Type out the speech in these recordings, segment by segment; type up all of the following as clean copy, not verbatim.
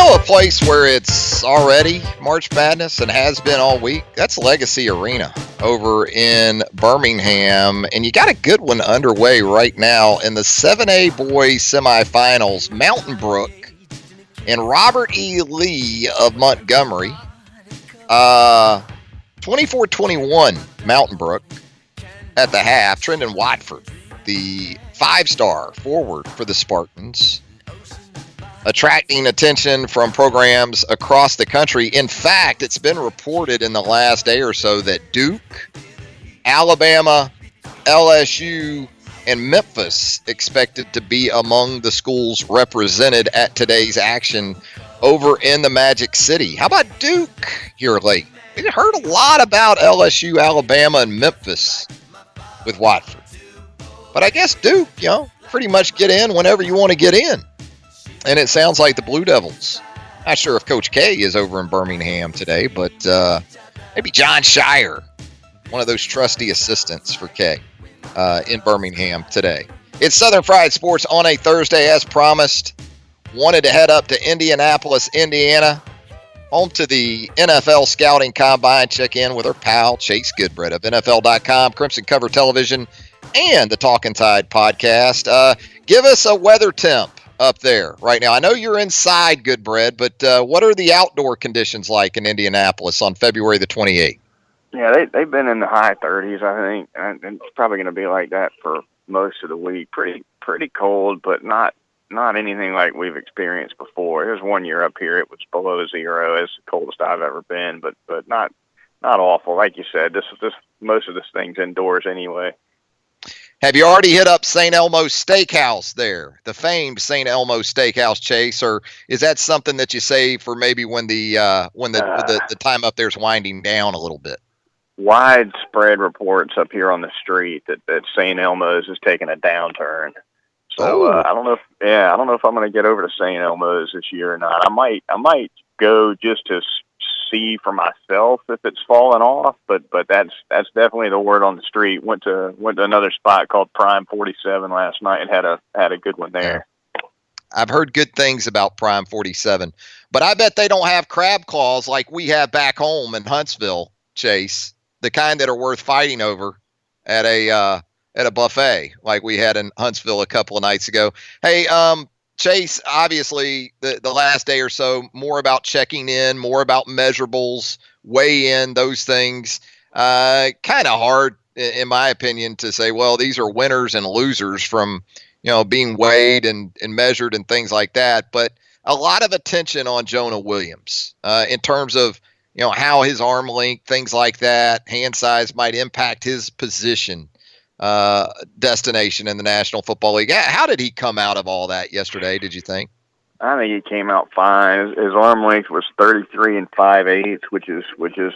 know a place where it's already March Madness and has been all week? That's Legacy Arena over in Birmingham. And you got a good one underway right now in the 7A boys semifinals. Mountain Brook and Robert E. Lee of Montgomery. 24-21 Mountain Brook at the half. Trendon Watford, the five-star forward for the Spartans, attracting attention from programs across the country. In fact, it's been reported in the last day or so that Duke, Alabama, LSU, and Memphis expected to be among the schools represented at today's action over in the Magic City. How about Duke here late? We heard a lot about LSU, Alabama, and Memphis with Watford. But I guess Duke, pretty much get in whenever you want to get in. And it sounds like the Blue Devils. Not sure if Coach K is over in Birmingham today, but maybe John Shire, one of those trusty assistants for K, in Birmingham today. It's Southern Fried Sports on a Thursday, as promised. Wanted to head up to Indianapolis, Indiana, home to the NFL Scouting Combine. Check in with our pal, Chase Goodbread of NFL.com, Crimson Cover Television, and the Talkin Tide podcast. Give us a weather temp up there right now. I know you're inside, Goodbread, but what are the outdoor conditions like in Indianapolis on February the 28th? Yeah, they've been in the high 30s, I think, and it's probably going to be like that for most of the week. Pretty cold, but not anything like we've experienced before. There was one year up here it was below zero. It's the coldest I've ever been, but not awful. Like you said, this most of this thing's indoors anyway. Have you already hit up St. Elmo's Steakhouse there, the famed St. Elmo's Steakhouse, Chase, or is that something that you save for maybe when the time up there's winding down a little bit? Widespread reports up here on the street that St. Elmo's is taking a downturn. So I don't know if I'm going to get over to St. Elmo's this year or not. I might go just to see for myself if it's fallen off, but that's definitely the word on the street. Went to another spot called Prime 47 last night and had a good one there. I've heard good things about Prime 47, but I bet they don't have crab claws like we have back home in Huntsville, Chase, the kind that are worth fighting over at a buffet like we had in Huntsville a couple of nights ago. Hey, Chase, obviously the last day or so, more about checking in, more about measurables, weigh in, those things. Kind of hard, in my opinion, to say, well, these are winners and losers from, being weighed and measured and things like that. But a lot of attention on Jonah Williams in terms of, how his arm length, things like that, hand size might impact his position destination in the National Football League. How did he come out of all that yesterday, did you think? I think he came out fine. His arm length was 33 and 5/8, which is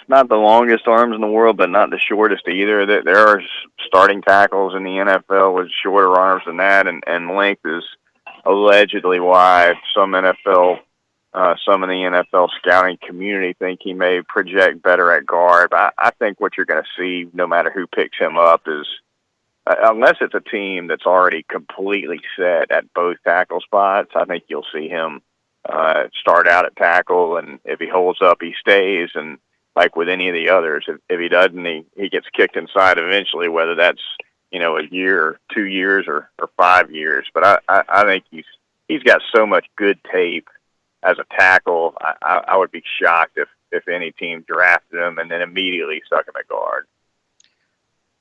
not the longest arms in the world, but not the shortest either. There are starting tackles in the NFL with shorter arms than that, and length is allegedly why some of the NFL scouting community think he may project better at guard. But I think what you're going to see, no matter who picks him up, is unless it's a team that's already completely set at both tackle spots, I think you'll see him start out at tackle, and if he holds up, he stays. And like with any of the others, if he doesn't, he gets kicked inside eventually, whether that's a year, or 2 years, or 5 years. But I think he's got so much good tape as a tackle. I would be shocked if any team drafted him and then immediately stuck him at guard.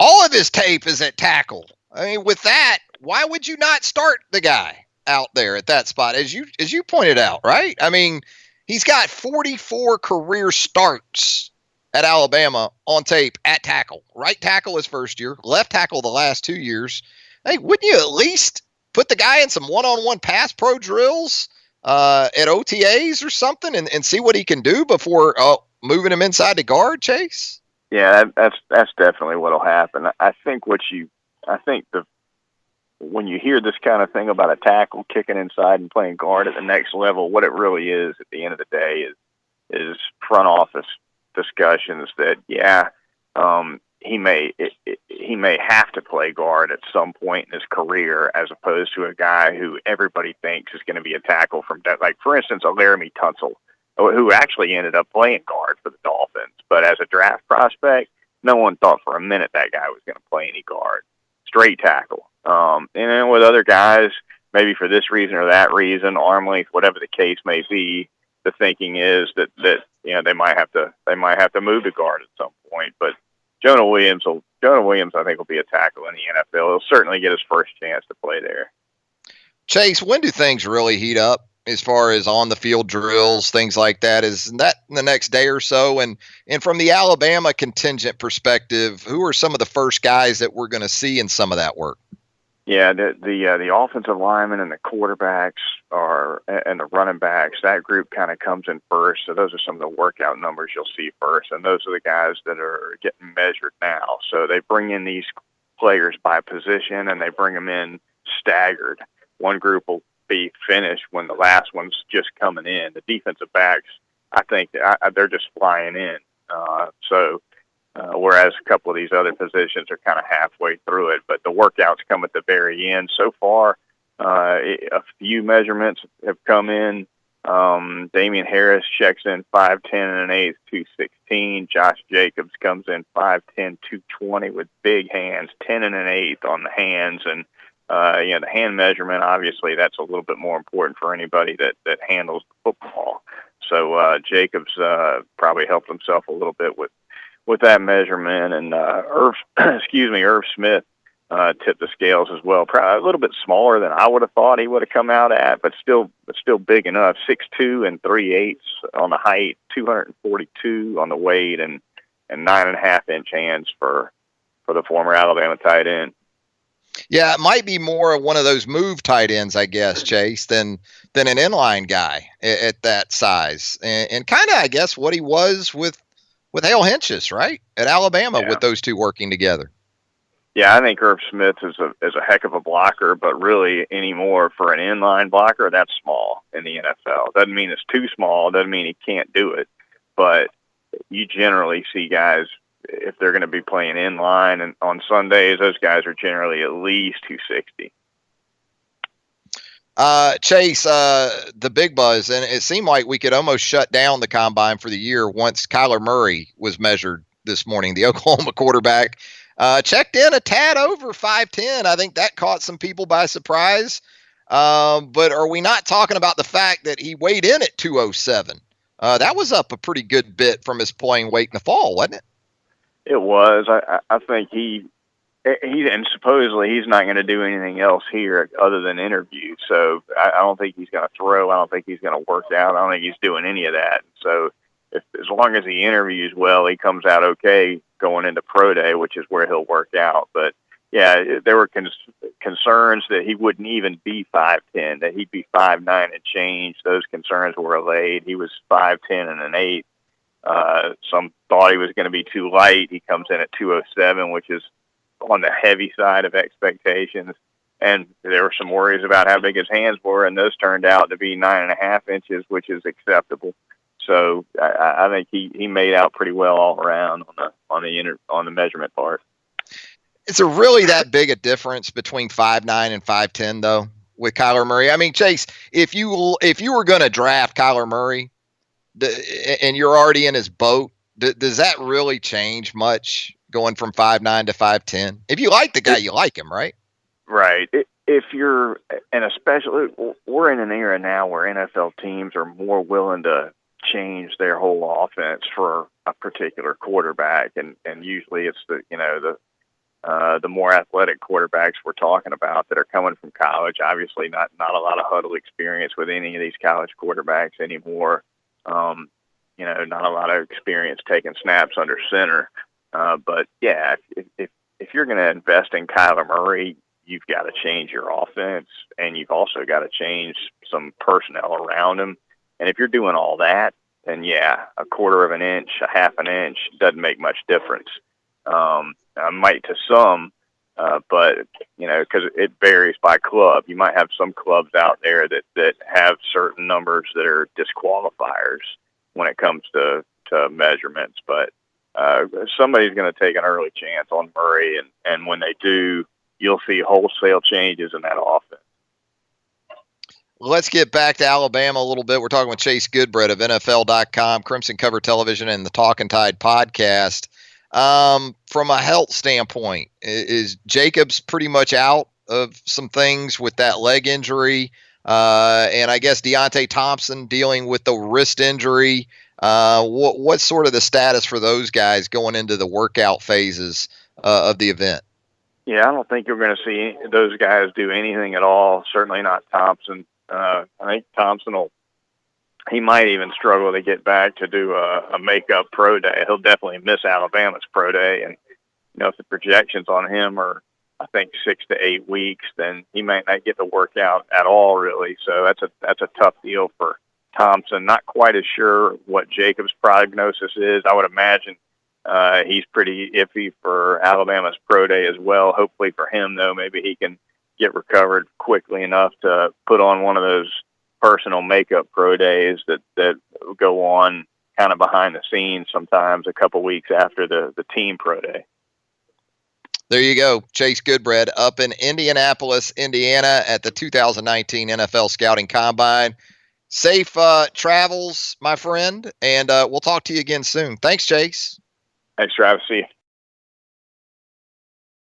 All of his tape is at tackle. I mean, with that, why would you not start the guy out there at that spot, as you pointed out, right? I mean, he's got 44 career starts at Alabama on tape at tackle. Right tackle his first year, left tackle the last 2 years. Hey, wouldn't you at least put the guy in some one-on-one pass pro drills at OTAs or something and see what he can do before moving him inside to guard, Chase? Yeah, that's definitely what'll happen. I think when you hear this kind of thing about a tackle kicking inside and playing guard at the next level, what it really is at the end of the day is front office discussions that he may have to play guard at some point in his career, as opposed to a guy who everybody thinks is going to be a tackle from that. Like, for instance, a Laramie Tunsil, who actually ended up playing guard for the Dolphins, but as a draft prospect, no one thought for a minute that guy was going to play any guard. Straight tackle. And then with other guys, maybe for this reason or that reason, arm length, whatever the case may be, the thinking is that they might have to move to guard at some point. But Jonah Williams, I think, will be a tackle in the NFL. He'll certainly get his first chance to play there. Chase, when do things really heat up as far as on the field drills, things like that? Is that in the next day or so? And from the Alabama contingent perspective, who are some of the first guys that we're going to see in some of that work? Yeah, the offensive linemen and the quarterbacks and the running backs, that group kind of comes in first. So those are some of the workout numbers you'll see first, and those are the guys that are getting measured now. So they bring in these players by position, and they bring them in staggered. One group will be finished when the last one's just coming in. The defensive backs, I think they're just flying in. Whereas a couple of these other positions are kind of halfway through it, but the workouts come at the very end. So far, a few measurements have come in. Damian Harris checks in 5'10" and an eighth, 216. Josh Jacobs comes in 5'10", 220 with big hands, 10 and an eighth on the hands. And, the hand measurement, obviously, that's a little bit more important for anybody that handles the football. So Jacobs probably helped himself a little bit with that measurement, and Irv Smith tipped the scales as well. Probably a little bit smaller than I would have thought he would have come out at, but still big enough. 6'2" and 3/8 on the height, 242 on the weight, and 9.5-inch hands for the former Alabama tight end. Yeah, it might be more one of those move tight ends, I guess, Chase, than an inline guy at that size, and kind of, I guess, what he was with Hale Henches, right, at Alabama, with those two working together. Yeah, I think Irv Smith is a heck of a blocker, but really anymore for an inline blocker, that's small in the NFL. Doesn't mean it's too small. Doesn't mean he can't do it. But you generally see guys, if they're going to be playing inline and on Sundays, those guys are generally at least 260. Chase, the big buzz, and it seemed like we could almost shut down the combine for the year once Skyler Murray was measured this morning. The Oklahoma quarterback checked in a tad over 5'10". I think that caught some people by surprise. But are we not talking about the fact that he weighed in at 207? That was up a pretty good bit from his playing weight in the fall, wasn't it? It was. I think he and supposedly he's not going to do anything else here other than interview. So I don't think he's going to throw. I don't think he's going to work out. I don't think he's doing any of that. So as long as he interviews well, he comes out okay going into pro day, which is where he'll work out. But yeah, there were concerns that he wouldn't even be 5'10", that he'd be 5'9" and change. Those concerns were allayed. He was 5'10" and an eighth. Some thought he was going to be too light. He comes in at 207, which is on the heavy side of expectations. And there were some worries about how big his hands were, and those turned out to be 9.5 inches, which is acceptable. So I think he made out pretty well all around on the measurement part. Is there really that big a difference between 5'9" and 5'10", though, with Kyler Murray? I mean, Chase, if you were going to draft Kyler Murray, and you're already in his boat, does that really change much going from 5'9" to 5'10"? If you like the guy, you like him, right? Right. If you're, and especially, we're in an era now where NFL teams are more willing to change their whole offense for a particular quarterback, and usually it's the more athletic quarterbacks we're talking about that are coming from college. Obviously, not a lot of huddle experience with any of these college quarterbacks anymore. Not a lot of experience taking snaps under center. But yeah, if you're going to invest in Kyler Murray, you've got to change your offense, and you've also got to change some personnel around him. And if you're doing all that, then yeah, a quarter of an inch, a half an inch doesn't make much difference. Might to some, but because it varies by club. You might have some clubs out there that have certain numbers that are disqualifiers when it comes to measurements. But somebody's going to take an early chance on Murray, and when they do, you'll see wholesale changes in that offense. Let's get back to Alabama a little bit. We're talking with Chase Goodbread of NFL.com, Crimson Cover Television, and the Talkin Tide podcast. From a health standpoint, is Jacobs pretty much out of some things with that leg injury? And I guess Deonte Thompson dealing with the wrist injury. What's sort of the status for those guys going into the workout phases of the event? Yeah, I don't think you're going to see those guys do anything at all. Certainly not Thompson. I think he might even struggle to get back to do a makeup pro day. He'll definitely miss Alabama's pro day. And, if the projections on him are, I think, 6 to 8 weeks, then he might not get to work out at all, really. So that's a tough deal for Thompson. Not quite as sure what Jacobs' prognosis is. I would imagine he's pretty iffy for Alabama's pro day as well. Hopefully for him, though, maybe he can get recovered quickly enough to put on one of those personal makeup pro days that go on kind of behind the scenes sometimes a couple weeks after the team pro day. There you go. Chase Goodbread up in Indianapolis, Indiana at the 2019 NFL Scouting Combine. Safe travels, my friend, and we'll talk to you again soon. Thanks, Chase. Thanks, Travis. See you.